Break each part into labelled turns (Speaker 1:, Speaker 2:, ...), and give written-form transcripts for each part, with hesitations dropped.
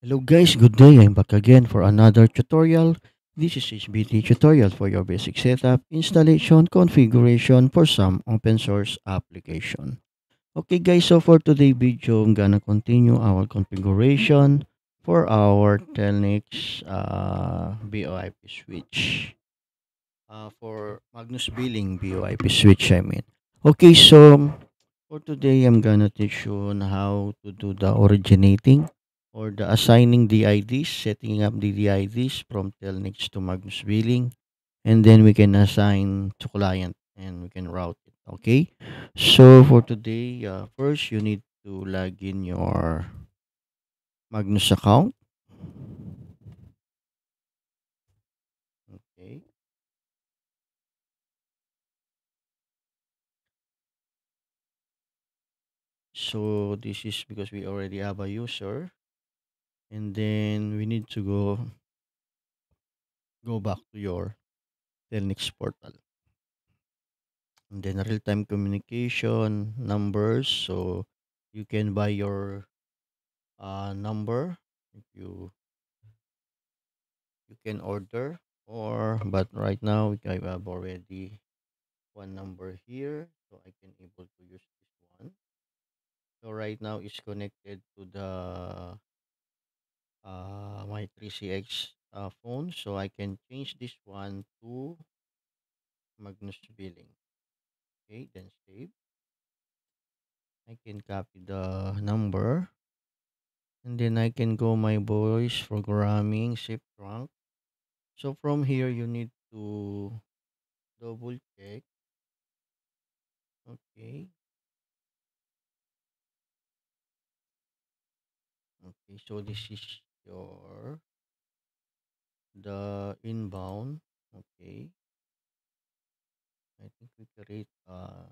Speaker 1: Hello guys, good day. I'm back again for another tutorial. This is HBT tutorial for your basic setup, installation, configuration for some open source application. Okay guys, so for today's video, I'm gonna continue our configuration for our Telnix VoIP switch. For Magnus Billing VoIP switch, I mean. Okay, so for today, I'm gonna teach you on how to do the originating or the assigning the IDs, setting up the IDs from Telnix to Magnus Billing, and then we can assign to client and we can route it. Okay, so for today, first you need to log in your Magnus account. Okay, so this is because we already have a user, and then we need to go back to your Telnix portal. And then real-time communication numbers, so you can buy your number if you can order, or but right now I have already one number here, so I can able to use this one. So right now it's connected to the my 3CX phone, so I can change this one to Magnus Billing. Okay, then save. I can copy the number, and then I can go my voice programming zip trunk. So from here you need to double check. Okay. Okay, so this is your the inbound. Okay. I think we create content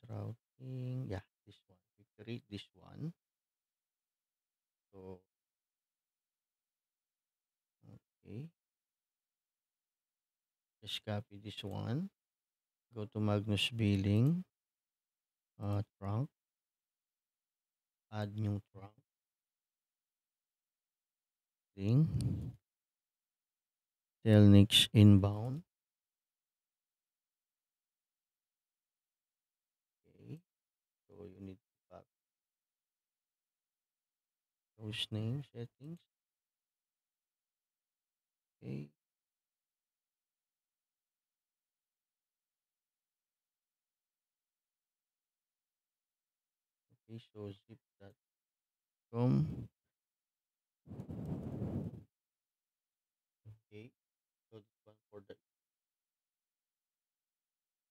Speaker 1: routing. Yeah, this one. We create this one. So okay. Just copy this one. Go to Magnus Billing, trunk, add new trunk thing. Telnix inbound. Okay. So you need to copy host name settings. Okay. Okay. So zip.com. Okay. So this one for the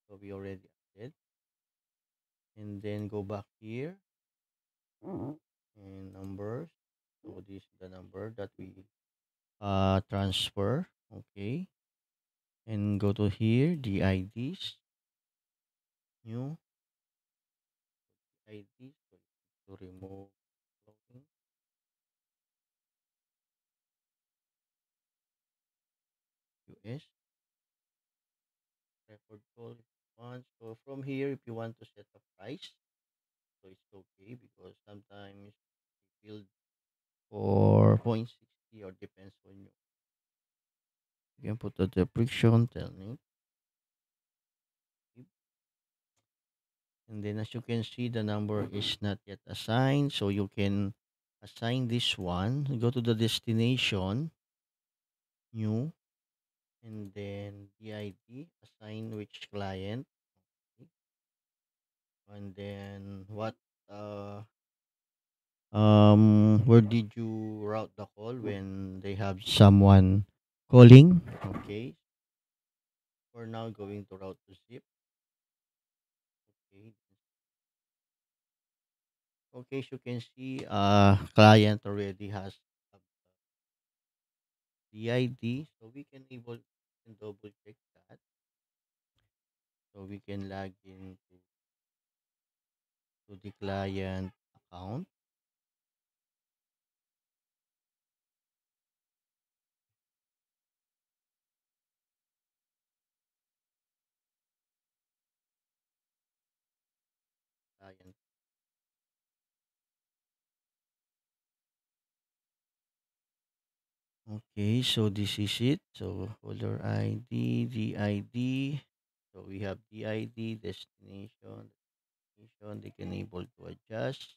Speaker 1: so we already added. And then go back here and numbers. So this is the number that we transfer. Okay. And go to here, the IDs, new IDs. So to remove loading, US, record call if you want. So from here, if you want to set a price, so it's okay because sometimes we build for 0.60 or depends on you. You can put the description, telling, and then as you can see, the number is not yet assigned, so you can assign this one. Go to the destination, new, and then the ID, assign which client, okay, and then what where did you route the call when they have someone calling. Okay, for now going to route to zip. Okay, okay, so you can see client already has the ID, so we can able can double check that, so we can log in to the client account, client. Okay, so this is it. So folder ID, DID. So we have DID, destination, they can able to adjust.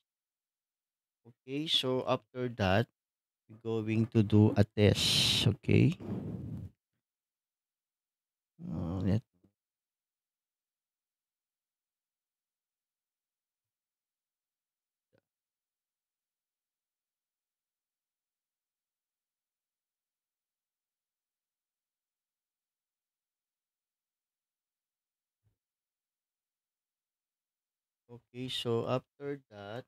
Speaker 1: Okay, so after that, we're going to do a test. Okay. Let Okay, so after that,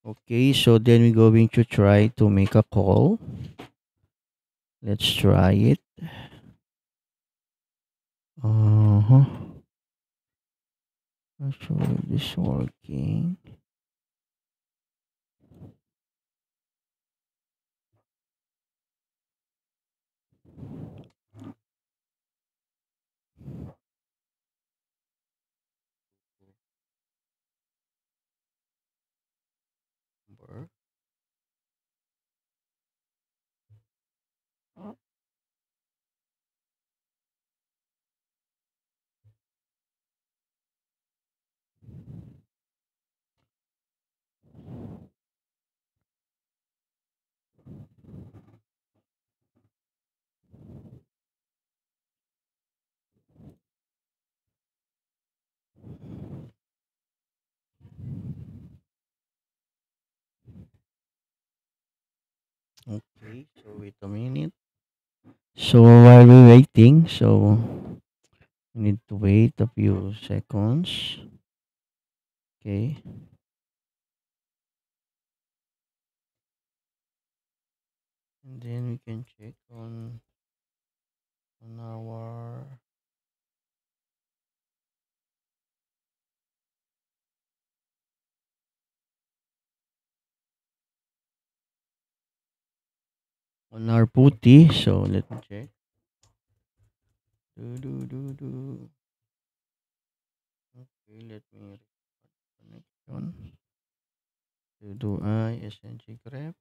Speaker 1: okay, so then we're going to try to make a call. Let's try it. Uh-huh. Not sure if this working. Number. Okay, so wait a minute. So while we're waiting, so we need to wait a few seconds. Okay. And then we can check on our putty. So let me check. Do. Okay, let me connection. Do I SNG grep.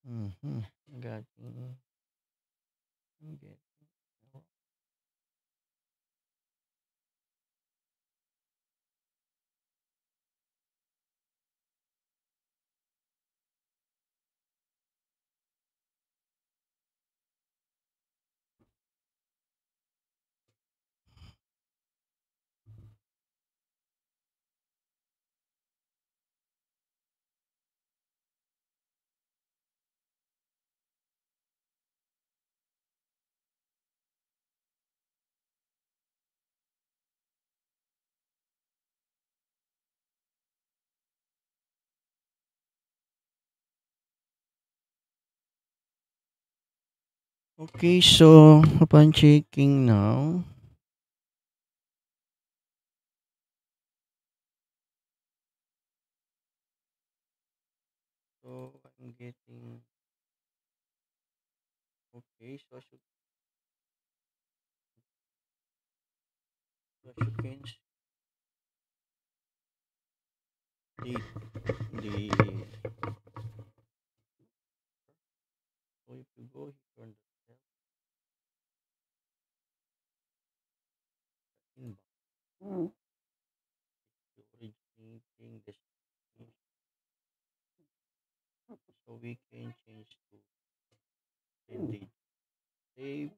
Speaker 1: Mm-hmm. Got get. Okay, so upon checking now, so I'm getting okay. So as you can see, the so if you go here on the inbox, the originating destination, so we can change to send save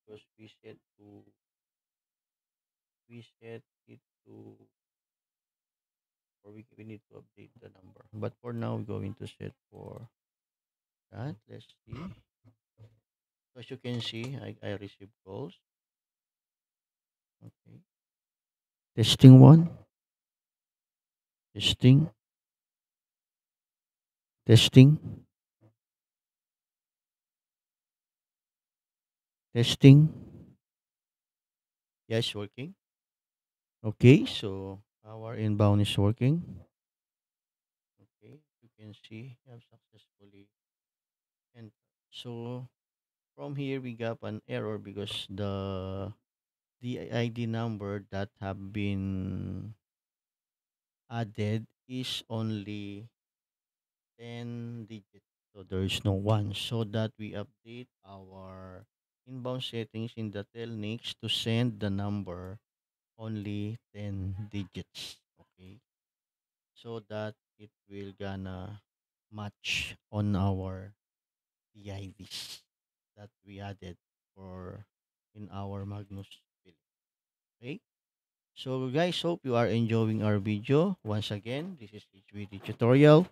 Speaker 1: because we set it to or we need to update the number. But for now, we're going to set for that. Let's see. So as you can see, I received calls. Okay. Testing one, testing, testing, testing. Yes, working. Okay, so our inbound is working. Okay, you can see we have successfully entered. So from here we got an error because the ID number that have been added is only 10 digits. So there is no one. So that we update our inbound settings in the telnix to send the number only 10 digits. Okay. So that it will gonna match on our DIDs that we added for in our Magnus bill. Okay. So guys, hope you are enjoying our video. Once again, this is HVD tutorial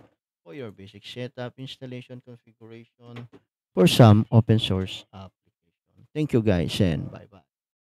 Speaker 1: for your basic setup, installation, configuration for some open source application. Thank you guys and bye bye.